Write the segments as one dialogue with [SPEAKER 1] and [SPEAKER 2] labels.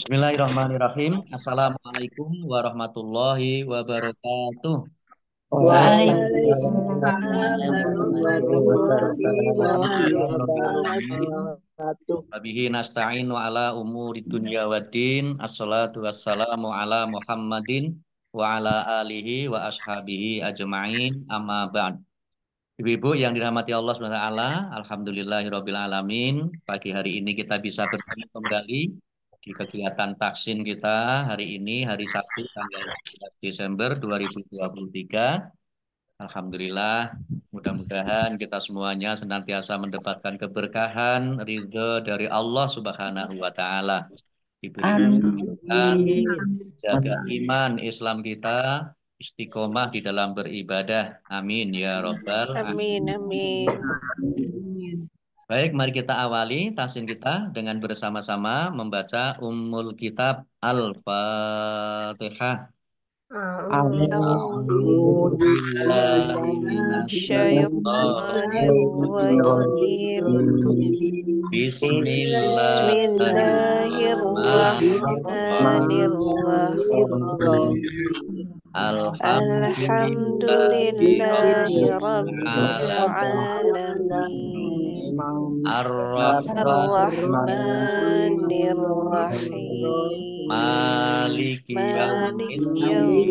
[SPEAKER 1] Bismillahirrahmanirrahim. Assalamualaikum warahmatullahi wabarakatuh.
[SPEAKER 2] Waalaikumsalam
[SPEAKER 3] Waalaikumsalam
[SPEAKER 2] warahmatullahi
[SPEAKER 3] warahmatullahi
[SPEAKER 2] wabarakatuh.
[SPEAKER 1] Wabihi nasta'in wa ala umuri dunya waddin. Assalatu wassalamu ala Muhammadin wa ala alihi wa ashabihi ajma'in. Amma ba'd. Ibu-ibu yang dirahmati Allah SWT, alhamdulillahirabbil alamin. Pagi hari ini kita bisa bertemu kembali di kegiatan taksin kita hari ini, hari Sabtu tanggal 11 Desember 2023. Alhamdulillah, mudah-mudahan kita semuanya senantiasa mendapatkan keberkahan, ridho dari Allah Subhanahu wa Ta'ala. Diberi kesehatan, jaga iman Islam kita, istiqomah di dalam beribadah. Amin ya Rabbal
[SPEAKER 2] Amin,
[SPEAKER 1] alamin.
[SPEAKER 2] amin.
[SPEAKER 1] Baik, mari kita awali tahsin kita dengan bersama-sama membaca Ummul Kitab Al-Fatihah.
[SPEAKER 2] A'udzu billahi minasyaitonir rajim. Bismillahirrahmanirrahim. Alhamdulillahi rabbil alamin. Ar-Rahmanir Rahim.
[SPEAKER 1] Maliki
[SPEAKER 2] yaumiddin.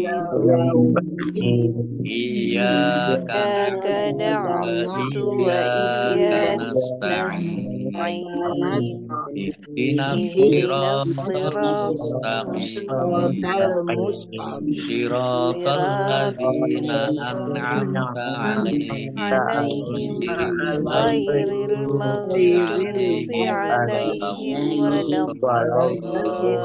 [SPEAKER 1] Iyyaka
[SPEAKER 2] na'budu wa iyyaka nasta'in.
[SPEAKER 1] Ihdinas siratal mustaqim. Siratal ladzina an'amta 'alaihim
[SPEAKER 2] ghairil maghdubi 'alaihim waladdallin.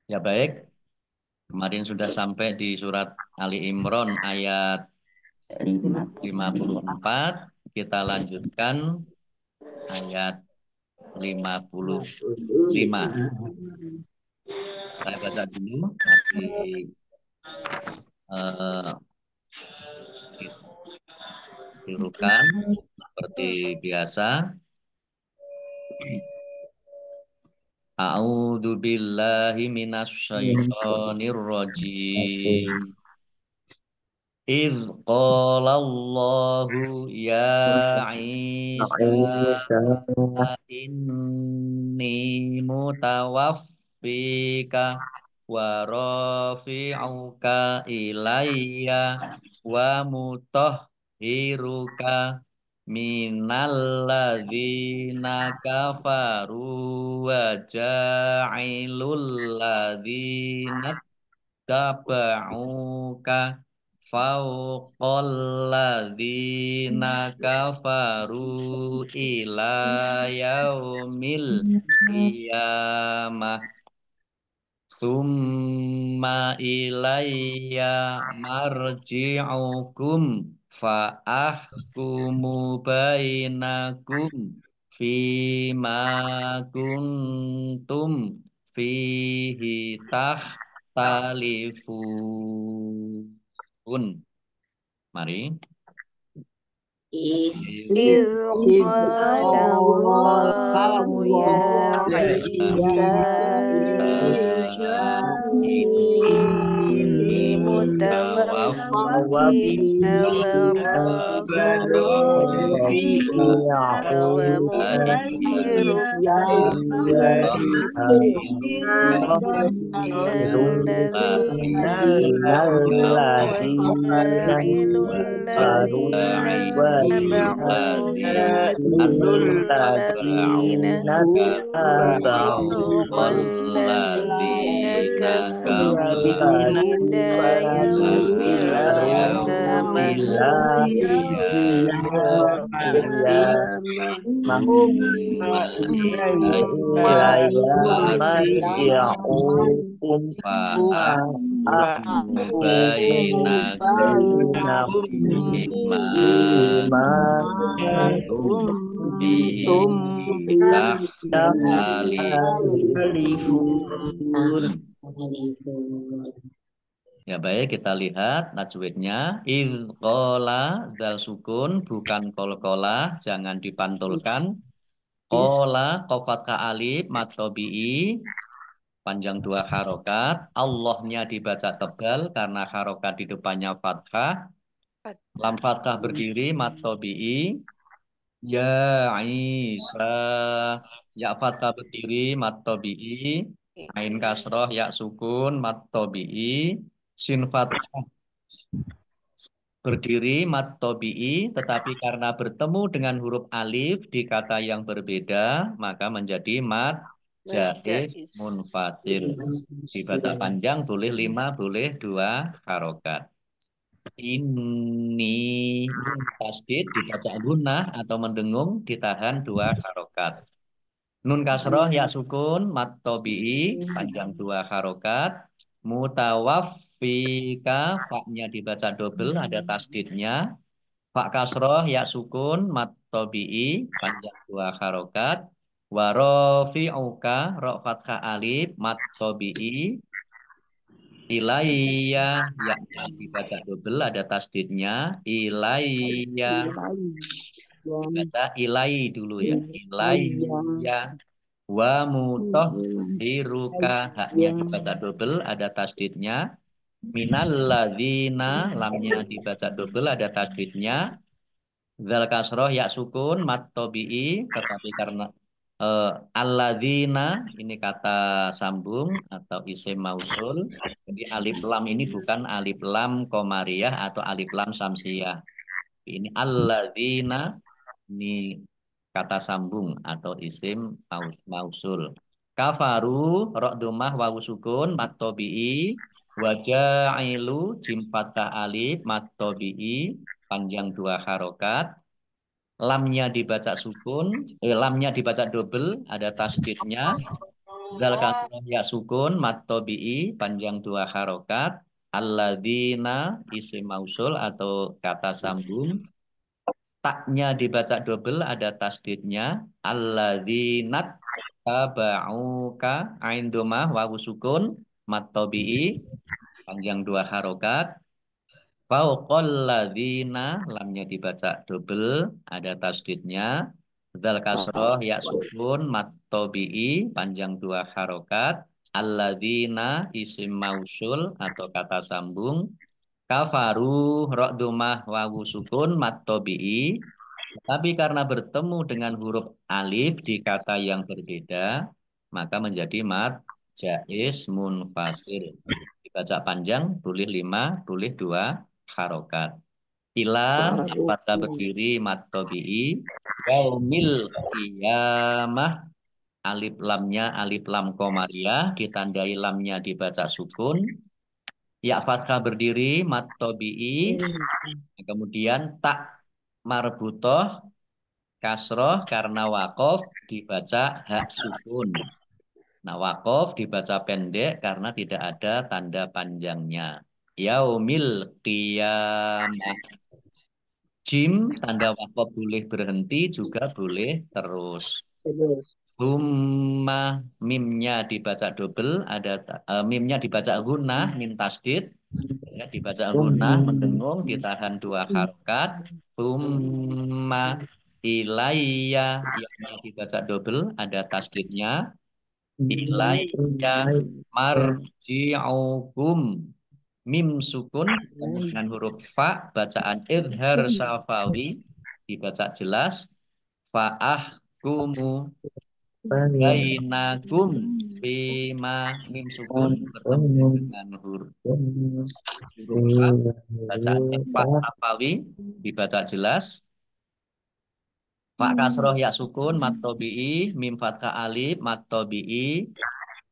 [SPEAKER 1] Ya baik, kemarin sudah sampai di surat Ali Imran ayat 54. Kita lanjutkan ayat 55. Saya baca dulu, nanti tirukan seperti biasa. A'udzu billahi minasyaitonir rajim. Iz qala Allahu ya Isa inni mutawaffika wa rafi'uka ilayya wa mutahhiruka minal ladzina kafaru wa ja'ilul ladzina taba'uka fawqal ladzina kafaru ila yaumil qiyamah summa ilayya marji'ukum fa ahkumu bainakum fima kuntum fihi takhtalifun. Mari.
[SPEAKER 2] إذ قال الله يا عيسى إني متوفيك ورافعك ومطهرك من الذين وجاعل الذين اتبعوك الذين فوق الذين كفروا إلى يوم القيامة
[SPEAKER 1] Ya baik, kita lihat tajwidnya. Izqola dal sukun bukan kolkola, jangan dipantulkan. Kola kofat ka alif matobi'i panjang 2 harokat. Allahnya dibaca tebal karena harokat di depannya fathah. Lam fathah berdiri matobi'i. Ya Isa. Ya fathah berdiri matobi'i. Ain kasroh ya sukun matobi'i. Sin fathah berdiri mat tobi'i, tetapi karena bertemu dengan huruf alif di kata yang berbeda, maka menjadi mat jaiz
[SPEAKER 2] Jais.
[SPEAKER 1] munfasil. Dibaca panjang boleh 5, boleh 2 harokat. Ini nun tasdid dibaca gunnah atau mendengung ditahan 2 harokat. Nun kasroh ya sukun mat tobi'i panjang 2 harokat. Mutawaffika fa-nya dibaca double ada tasdidnya. Fa kasroh ya sukun mat tobi'i panjang 2 harokat. Warofi'uka ro fathah alif mat tobi'i. Ilayya ya dibaca double ada tasdidnya. Ilayya dibaca ilai dulu ya. Ilayya. Wa mutoh diruka haknya dibaca double ada tasdidnya. Minal ladzina lamnya dibaca double ada tasdidnya. Zal kasroh ya sukun mat tobi'i tetapi karena eh, alladzina ini kata sambung atau isim mausul. Jadi alif lam ini bukan alif lam komariah atau alif lam samsiyah. Ini alladzina ini kata sambung atau isim mausul. Kafaru rok domah wawu sukun mat tobi'i waja'ilu jim fathah alif mat tobi'i panjang 2 harokat. Lamnya dibaca sukun, lamnya dibaca double ada tasdidnya. Dal kasroh ya sukun mat tobi'i panjang 2 harokat. Alladzina isim mausul atau kata sambung. Taknya dibaca double ada tasdidnya. Alladzinat taba'uka ain domah wawu sukun mat tobi'i panjang 2 harokat. Fauqal ladzina lamnya dibaca double ada tasdidnya. Dzal kasroh ya sukun mat tobi'i panjang 2 harokat. Alladzina isim mausul atau kata sambung. Kafaru ro domah wawu sukun mat tobi'i. Tapi karena bertemu dengan huruf alif di kata yang berbeda, maka menjadi mat jaiz munfasil. Dibaca panjang boleh 5, boleh 2 harokat. Ila fathah berdiri mat tobi'i. Yaumil qiyamah alif lamnya alif lam komariah ditandai lamnya dibaca sukun. Ya fathah berdiri mat tobi'i. Kemudian tak marbutoh kasroh karena wakof dibaca hak sukun. Nah, wakof dibaca pendek karena tidak ada tanda panjangnya. Yaumil qiyamah. Jim, tanda wakof boleh berhenti, juga boleh terus. Summa, mimnya dibaca double, ada mimnya dibaca gunnah, mim tasdid. Ya, dibaca gunnah, mendengung, ditahan 2 harokat. Summa ilayya, ya dibaca double, ada tasdidnya. Ilayya marji'ukum. Mim sukun dengan huruf fa bacaan izhar syafawi dibaca jelas. Fa'ahkumu bainakum bima mim sukun bertemu dengan huruf fa bacaan fa syafawi dibaca jelas. Fa kasroh ya sukun mat tobi'i mim fathah alif mat tobi'i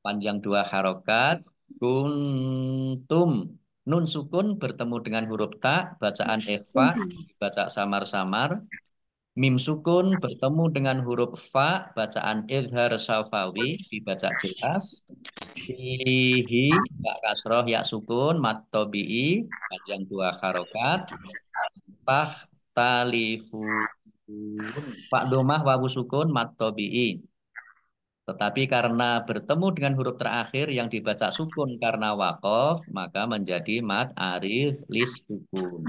[SPEAKER 1] panjang 2 harokat. Kuntum nun sukun bertemu dengan huruf ta bacaan ikhfa dibaca samar-samar. Mim sukun bertemu dengan huruf fa bacaan izhar syafawi dibaca jelas. Fihi ya kasroh ya sukun mat tobi'i panjang 2 harokat. Tah talifun pak domah wawu sukun mat tobi'i Tetapi karena bertemu dengan huruf terakhir yang dibaca sukun karena waqaf, maka menjadi mad aris lis sukun.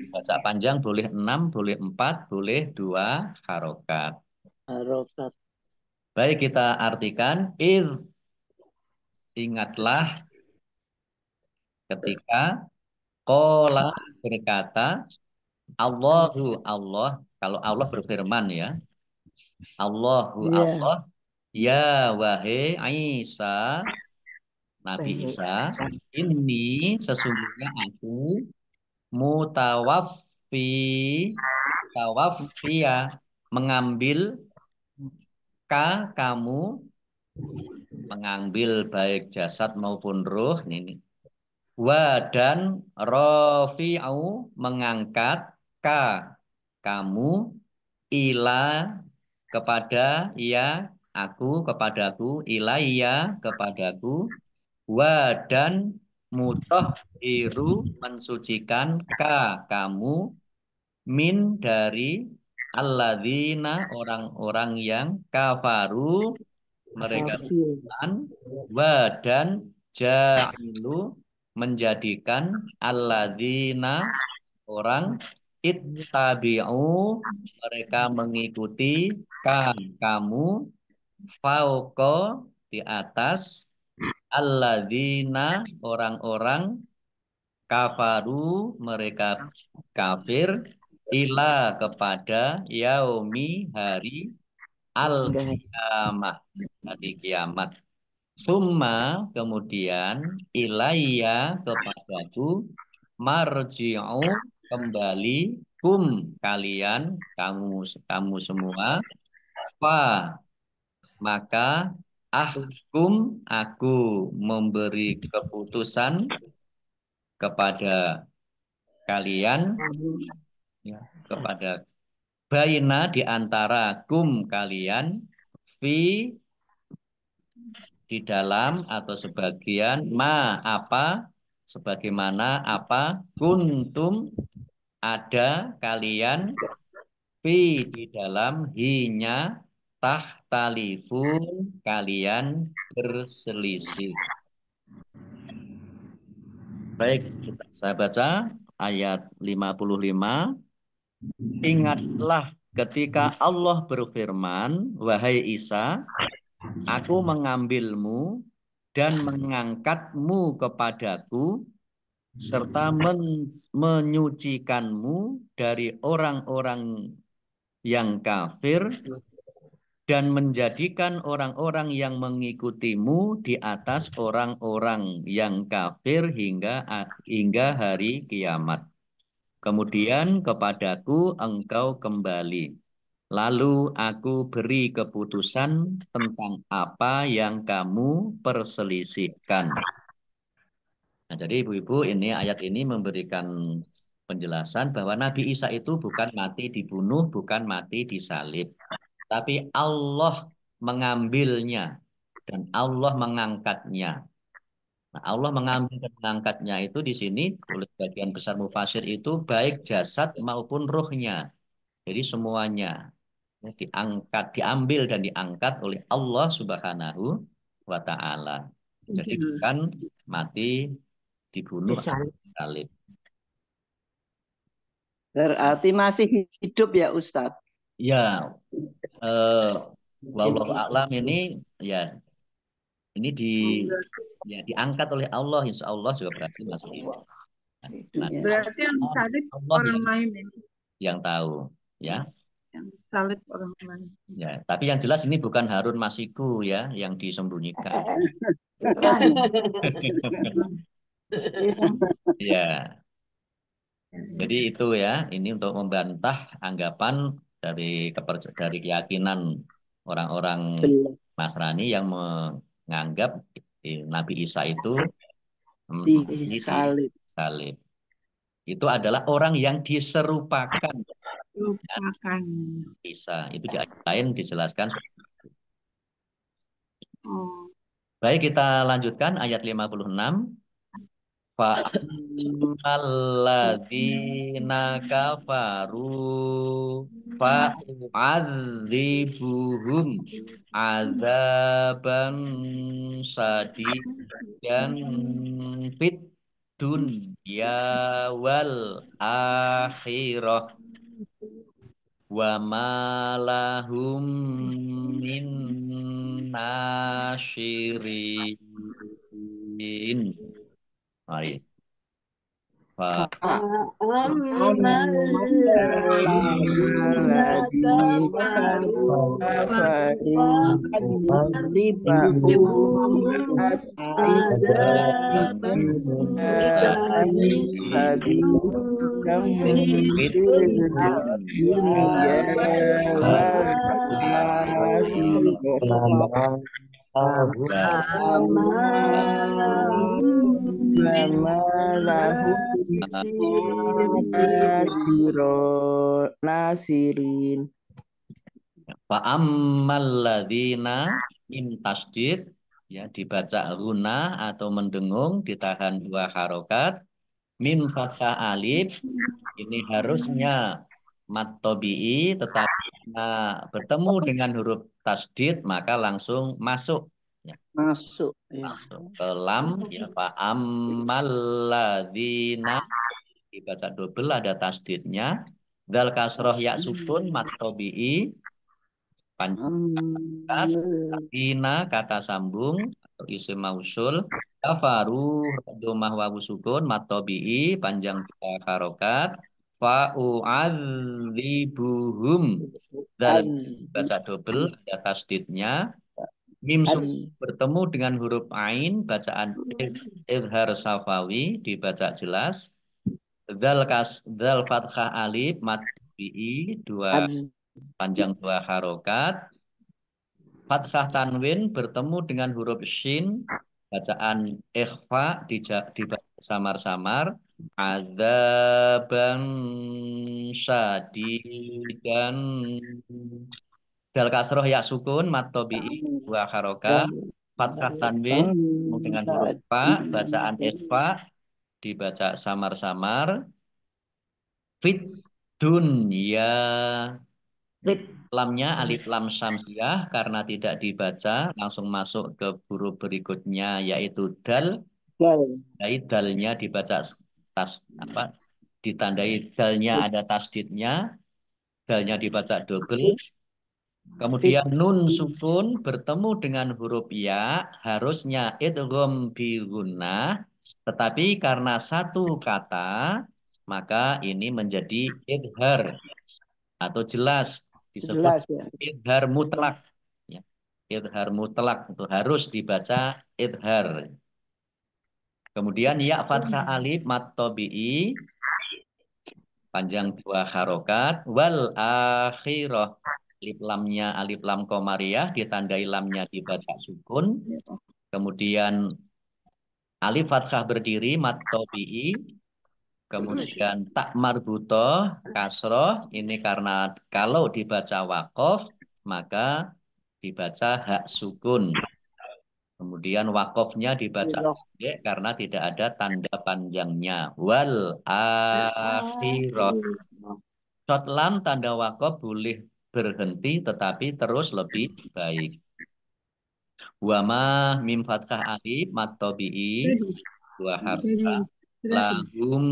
[SPEAKER 1] Baca panjang boleh 6, boleh 4, boleh 2 harokat.
[SPEAKER 3] Harokat.
[SPEAKER 1] Baik, kita artikan. Ingatlah ketika qala berkata Allahu Allah. Kalau Allah berfirman ya. Allahu
[SPEAKER 3] Iya.
[SPEAKER 1] Allah. Ya wahai Isa. Nabi Isa. Ini sesungguhnya aku mutawaffi. Mutawaffiya. Mengambil kamu. Mengambil baik jasad maupun ruh. Ini. Dan rofi'u mengangkat kamu ila kepada ya aku kepadaku ilayya kepadaku dan mutahhiru mensucikan kamu min dari alladzina orang-orang yang kafaru mereka
[SPEAKER 3] Kafir.
[SPEAKER 1] dan ja'ilu menjadikan alladzina orang ittabi'u mereka mengikuti kamu fauqa di atas alladzina orang-orang kafaru mereka kafir ila kepada yaumi hari al-qiyamah hari kiamat. Summa kemudian ilayya kepadaku marji'u kembali kalian kamu semua fa maka aku memberi keputusan kepada kalian ya, kepada baina di antara kalian fi di dalam atau sebagian apa sebagaimana apa kuntum ada kalian di dalam hinya tahtalifun kalian berselisih. Baik, saya baca ayat 55. Ingatlah ketika Allah berfirman, wahai Isa, aku mengambilmu dan mengangkatmu kepadaku serta menyucikanmu dari orang-orang yang kafir dan menjadikan orang-orang yang mengikutimu di atas orang-orang yang kafir hingga hari kiamat. Kemudian kepadaku engkau kembali. Lalu aku beri keputusan tentang apa yang kamu perselisihkan. Nah, jadi ibu-ibu ini ayat ini memberikan penjelasan bahwa Nabi Isa itu bukan mati dibunuh, bukan mati disalib. Tapi Allah mengambilnya dan Allah mengangkatnya. Nah, Allah mengambil dan mengangkatnya itu di sini oleh bagian besar mufasir itu baik jasad maupun ruhnya. Jadi semuanya diangkat, diambil dan diangkat oleh Allah Subhanahu wa taala. Jadi bukan mati dibunuh atau disalib.
[SPEAKER 3] Berarti masih hidup ya Ustadz?
[SPEAKER 1] Ya, wallahu a'lam ini ya ini diangkat oleh Allah, insya Allah juga berarti masih hidup. Nah,
[SPEAKER 2] Berarti yang salib
[SPEAKER 1] Allah
[SPEAKER 2] orang lain ya?
[SPEAKER 1] yang tahu, ya.
[SPEAKER 2] Yang salib orang lain.
[SPEAKER 1] Ya, tapi yang jelas ini bukan Harun Masiku ya yang disembunyikan. Ya, jadi itu ya, ini untuk membantah anggapan dari keyakinan orang-orang Nasrani yang menganggap Nabi Isa itu mati disalib. Itu adalah orang yang diserupakan
[SPEAKER 2] Lupakan.
[SPEAKER 1] Isa. Itu di ayat lain dijelaskan.
[SPEAKER 2] Oh.
[SPEAKER 1] Baik, kita lanjutkan ayat 56. Fa'amalladzina kafaru fa'u'adzibuhum azaban sadidan fit dunya wal akhirah wa ma lahum min nasyirin. Mari.
[SPEAKER 4] فأما الذين كفروا فأعذبهم عذابا شديدا في الدنيا والآخرة وما لهم nasirin.
[SPEAKER 1] Fa'ammal ladzina in tasdid ya dibaca guna atau mendengung ditahan 2 harokat min fathah alif ini harusnya mat tabi'i tetapi bertemu dengan huruf tasdid maka langsung masuk ya.
[SPEAKER 3] Masuk ya.
[SPEAKER 1] Masuk ke lam ya fa'ammal ladzina dibaca double ada tasdidnya dal kasroh ya sukun mat tabi'i Bina kata sambung atau isim mausul kafaru domah wawu sukun matobi'i panjang 2 harokat fa'u'adzibuhum dal baca double ada tasdidnya mim bertemu dengan huruf ain bacaan izhar safawi dibaca jelas dal fathah alif matobi'i 2 panjang 2 harokat fathah tanwin bertemu dengan huruf shin bacaan ikhfa dibaca samar-samar adzaban syadidan dal kasroh ya sukun mat tabi'i 2 harokat fathah tanwin dengan huruf fa bacaan ikhfa dibaca samar-samar fit dunya lamnya alif lam syamsiah karena tidak dibaca langsung masuk ke huruf berikutnya yaitu dal. Dalnya dibaca ditandai dalnya ada tasdidnya, dalnya dibaca double. Kemudian nun sukun bertemu dengan huruf ya harusnya idgham bi gunnah tetapi karena satu kata maka ini menjadi idhar atau jelas disebut idhar mutlak ya. Idhar mutlak itu harus dibaca idhar. Kemudian ya fathah alif mat tabi'i panjang 2 harokat wal akhirah alif lam komariah ditandai lamnya dibaca sukun. Kemudian alif fathah berdiri mat tabi'i kemudian tak marbutoh kasroh ini karena kalau dibaca wakof maka dibaca hak sukun. Kemudian wakofnya dibaca pendek karena tidak ada tanda panjangnya. Wal akhirah. Short lam tanda wakof boleh berhenti tetapi terus lebih baik. Wama mim fathah alif mat tabi'i 2 harfa lahum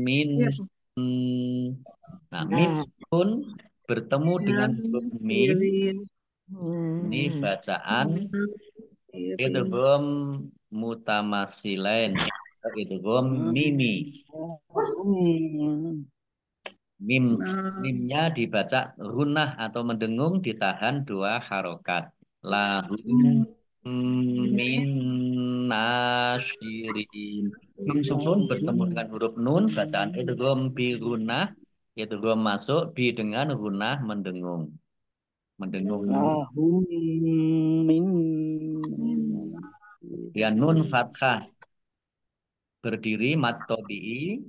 [SPEAKER 1] min nah mim pun bertemu dengan huruf mim ini bacaan idgham mutamasilain idgham mimi mimnya dibaca gunah atau mendengung ditahan 2 harokat lahum min nasyirin. Nun sukun bertemu dengan huruf nun bacaan idgham bi gunah idgham masuk bi dengan gunah mendengung ya nun fathah berdiri mat tabi'i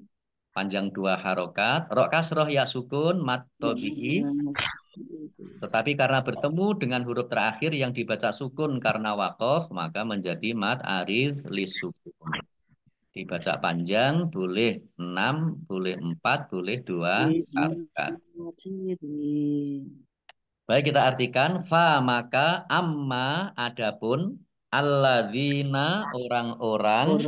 [SPEAKER 1] panjang 2 harokat ro kasroh ya sukun mat tabi'i tetapi karena bertemu dengan huruf terakhir yang dibaca sukun karena wakof maka menjadi mat ariz lis sukun Dibaca panjang boleh 6, boleh 4, boleh 2 harokat. Baik, kita artikan fa maka amma adapun alladzina orang-orang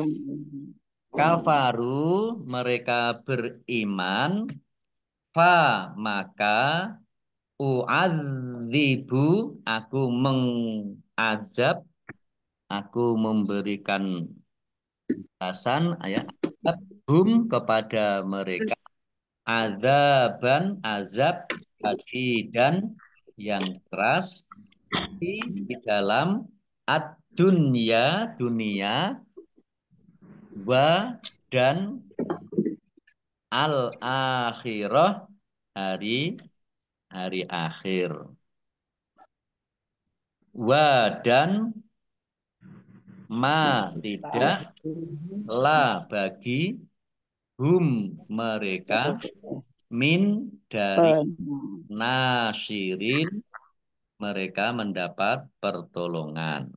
[SPEAKER 1] kafaru mereka beriman fa maka u'adzibu aku mengazab aku memberikan balasan kepada mereka azaban azab dan yang keras di dalam ad-dunya dunia wa dan al-akhirah hari akhir wa dan ma tidak la bagi hum mereka min dari nasirin mereka mendapat pertolongan.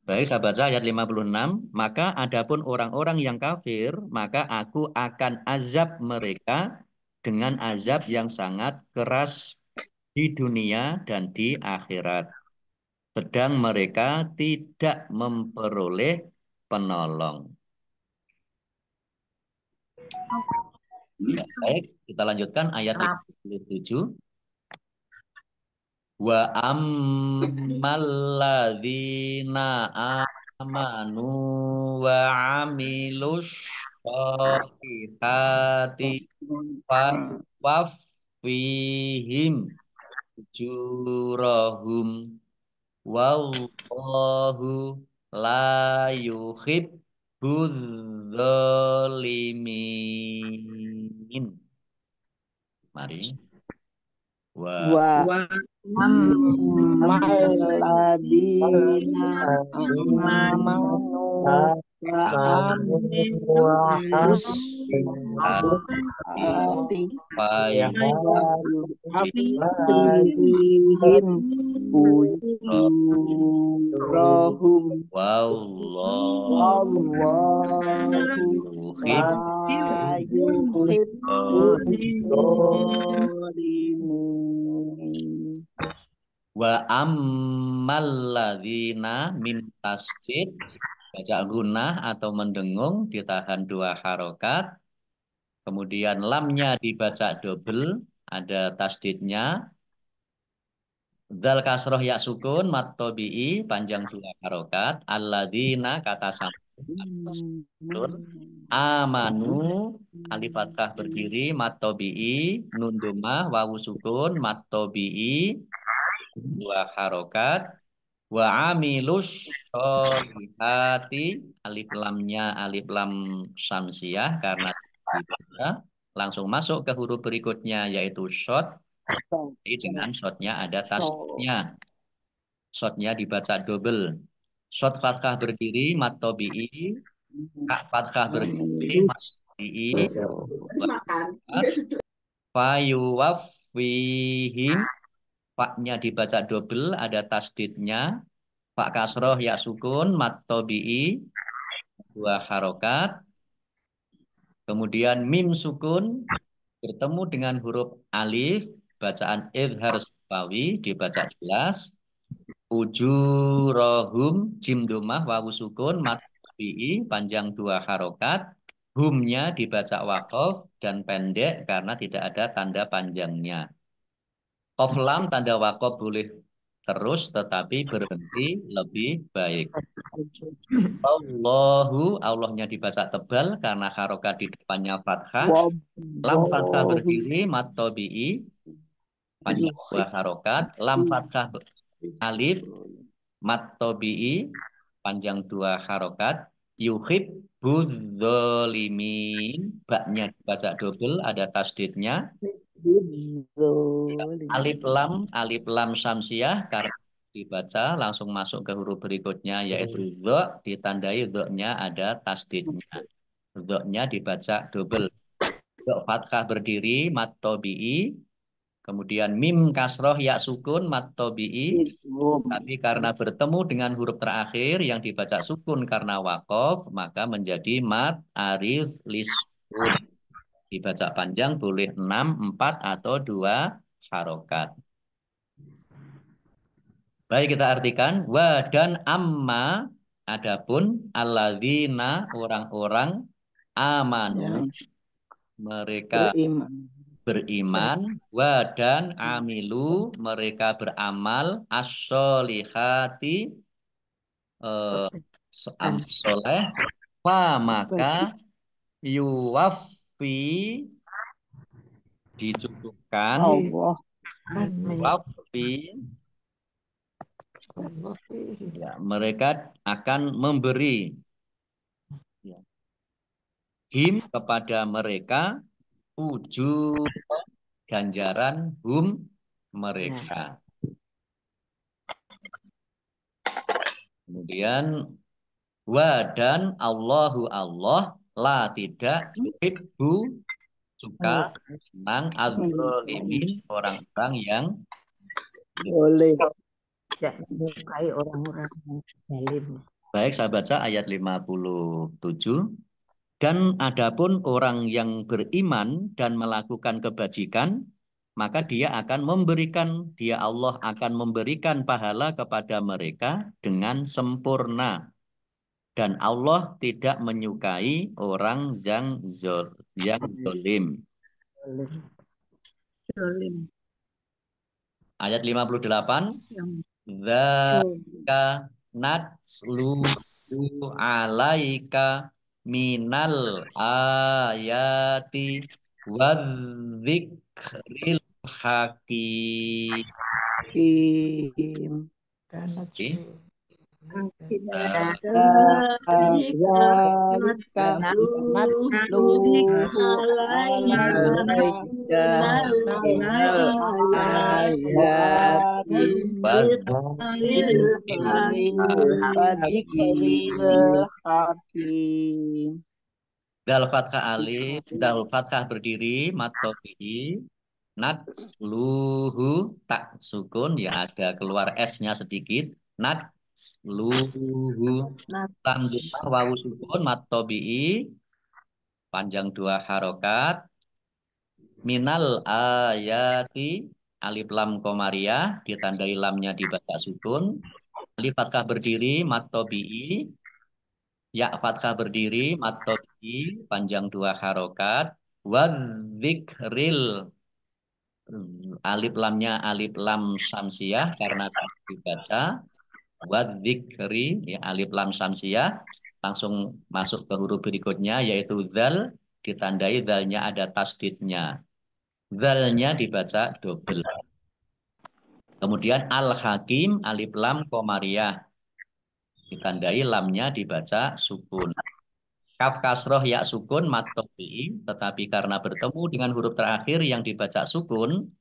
[SPEAKER 1] Baik, saya baca ayat 56. Maka adapun orang-orang yang kafir, maka aku akan azab mereka dengan azab yang sangat keras di dunia dan di akhirat. Sedang mereka tidak memperoleh penolong. Baik, kita lanjutkan ayat 57. Wa ammalladzina amanu wa amilus sholihati waffihim ujurahum wallahu la yuhibbuz zalimin. Mari.
[SPEAKER 3] Wa amalladzina amanu wa amilus sholihati waffihim ujurahum
[SPEAKER 1] wallahu
[SPEAKER 3] la yuhibbuz zalimin.
[SPEAKER 1] Wa ammalladzina min tasdid baca gunah atau mendengung ditahan 2 harokat. Kemudian lamnya dibaca double ada tasdidnya. Dzal kasroh ya sukun mat tobi'i panjang 2 harokat. Alladzina kata sambung amanu alif fathah berdiri mat tobi'i nun domah wawu sukun mat tobi'i 2 harokat. Wa amilus sholihati alif lamnya alif lam samsiah karena dibaca langsung masuk ke huruf berikutnya yaitu shot. Dengan shotnya ada tasnya. Shotnya dibaca double. Shot fathah berdiri mat tobi'i kak fathah berdiri mat tobi'i fayuwaffihim faknya dibaca double ada tasdidnya. Pak kasroh ya sukun mat tobi'i 2 harokat. Kemudian mim sukun bertemu dengan huruf alif bacaan idhar safawi dibaca jelas. Ujurahum jim domah wawu sukun mat tobi'i panjang 2 harokat. Humnya dibaca waqaf dan pendek karena tidak ada tanda panjangnya. Qaf lam tanda waqaf boleh terus tetapi berhenti lebih baik. Allahu Allahnya dibaca tebal karena harokat di depannya fathah. Lam fathah berdiri mat tobi'i panjang 2 harokat. Lam fathah alif mat tobi'i panjang 2 harokat. Yuhibbuz zalimin baknya dibaca double ada tasdidnya. Alif lam samsiah karena dibaca langsung masuk ke huruf berikutnya yaitu dha ditandai dha-nya ada tasdidnya. Dha-nya dibaca double. Dha fathah berdiri mat tobi'i Kemudian mim kasroh ya sukun mat tobi'i. Tapi karena bertemu dengan huruf terakhir yang dibaca sukun karena wakof, maka menjadi mat arid lisukun. Dibaca panjang boleh 6, 4, atau 2 harokat. Baik, kita artikan wa dan amma, adapun alladzina orang-orang amanu, mereka beriman, wa dan amilu, mereka beramal as-solihati, soleh, maka yuwaffi, dicukupkan,
[SPEAKER 3] Allah.
[SPEAKER 1] yuwaffi, ya, mereka akan memberi, ya, him kepada mereka ujur ganjaran mereka. Kemudian wa dan Allahu Allah la tidak yuhibbu suka senang adzalimin orang-orang yang
[SPEAKER 3] Boleh.
[SPEAKER 5] Tidak menyukai orang-orang yang zalim.
[SPEAKER 1] baik. Saya baca ayat 57. Dan adapun orang yang beriman dan melakukan kebajikan, maka dia Allah akan memberikan pahala kepada mereka dengan sempurna. Dan Allah tidak menyukai orang yang zalim. Ayat 58. Dzalika natsluhu alaika minal ayati wadzikril hakim. Dal fathah alif, dal fathah berdiri, matobihi, natsluhu, tak sukun, ya ada keluar S-nya sedikit, natsluhu, lam jumlah wawu sukun, matobihi, panjang 2 harokat, minal ayati, alif lam komariah, ditandai lamnya dibaca sukun, alif fathah berdiri, matobihi, ya fathah berdiri, matobi, panjang 2 harokat, wadzikril, alif lamnya alif lam samsiah karena tadi dibaca, wadzikri, ya, alif lam samsiah, langsung masuk ke huruf berikutnya yaitu dzal, ditandai dzalnya ada tasdidnya. Dzalnya dibaca double. Kemudian al-hakim, alif lam komariah, ditandai lamnya dibaca sukun. Kaf kasroh ya sukun matobi, tetapi karena bertemu dengan huruf terakhir yang dibaca sukun,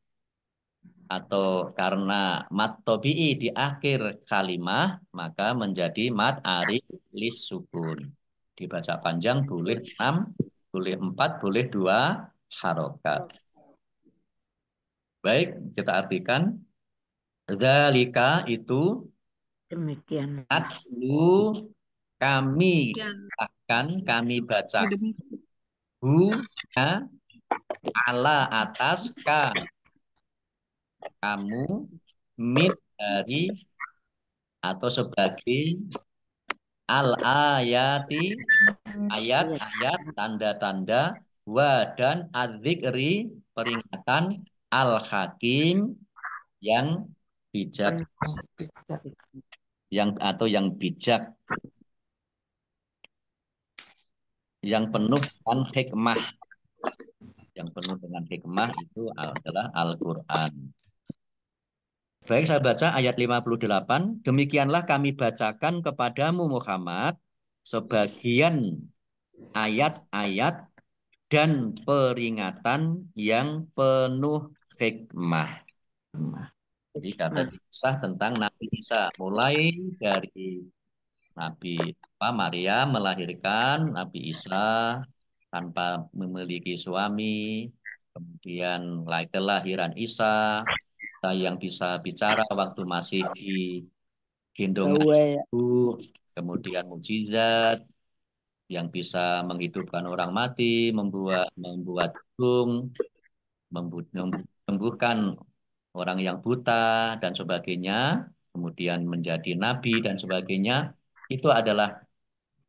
[SPEAKER 1] atau karena matobi di akhir kalimah, maka menjadi mat arif lis sukun. Dibaca panjang boleh 6, boleh 4, boleh 2 harokat. Baik, kita artikan. Zalika itu
[SPEAKER 5] Demikian.
[SPEAKER 1] natslu, kami baca ala atas kamu min dari atau sebagai al-ayati, ayat-ayat, tanda-tanda, wa dan adzikri, peringatan, al-hakim, yang bijak, yang bijak, yang penuh dengan hikmah. Yang penuh dengan hikmah itu adalah Al-Quran. Baik, saya baca ayat 58. Demikianlah kami bacakan kepadamu Muhammad sebagian ayat-ayat dan peringatan yang penuh hikmah. Jadi kata kisah tentang Nabi Isa, mulai dari Nabi Maria melahirkan Nabi Isa tanpa memiliki suami, kemudian kelahiran Isa, Isa yang bisa bicara waktu masih di gendongan
[SPEAKER 3] Away.
[SPEAKER 1] ibu, kemudian mukjizat yang bisa menghidupkan orang mati, membuat gunung, menyembuhkan orang yang buta dan sebagainya, kemudian menjadi nabi dan sebagainya, itu adalah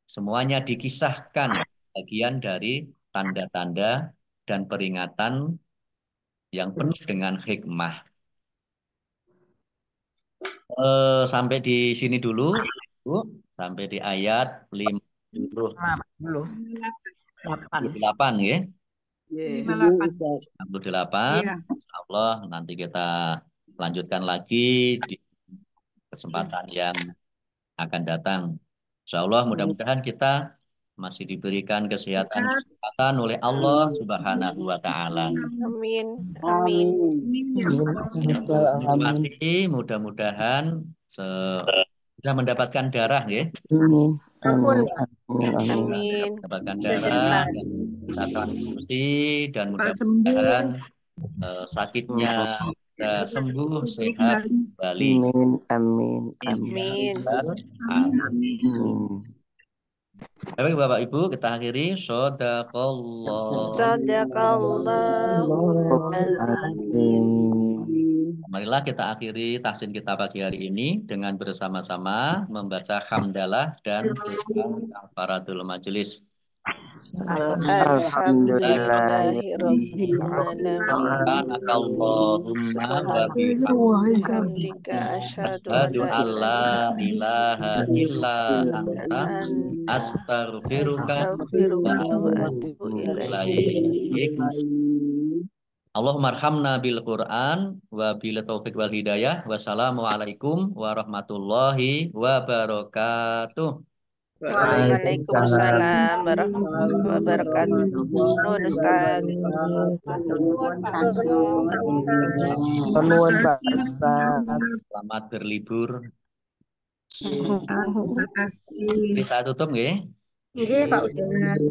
[SPEAKER 1] semuanya dikisahkan bagian dari tanda-tanda dan peringatan yang penuh dengan hikmah. Sampai di sini dulu, Bu. Sampai di ayat 58 ya.
[SPEAKER 2] 58.
[SPEAKER 1] 68.
[SPEAKER 2] Iya.
[SPEAKER 1] Allah nanti kita lanjutkan lagi di kesempatan yang akan datang. Insya Allah mudah-mudahan kita masih diberikan kesehatan oleh Allah Subhanahu wa Ta'ala.
[SPEAKER 6] Amin. Amin.
[SPEAKER 1] Mati mudah-mudahan sudah mendapatkan darah ya.
[SPEAKER 6] Amin.
[SPEAKER 1] Mendapatkan darah dan transfusi dan mudah-mudahan sakitnya sembuh sehat kembali.
[SPEAKER 4] Amin.
[SPEAKER 6] Amin.
[SPEAKER 1] Baik Bapak Ibu, kita akhiri. Shadaqallah. Marilah kita akhiri tahsin kita pagi hari ini dengan bersama-sama membaca hamdalah dan kafaratul majelis. Subhanakallahumma wa bihamdika asyhadu an la ilaha illa anta astaghfiruka wa atubu ilaik. Allahumma arhamna bil Qur'an wa bil taufiq wal hidayah. Wassalamualaikum warahmatullahi wabarakatuh.
[SPEAKER 6] Waalaikumsalam warahmatullahi wabarakatuh. Nuhun Ustaz.
[SPEAKER 4] Nuhun Pak Ustaz.
[SPEAKER 1] Selamat berlibur.
[SPEAKER 2] Terima kasih.
[SPEAKER 1] Bisa tutup nggih?
[SPEAKER 2] Iya, Pak Ustaz.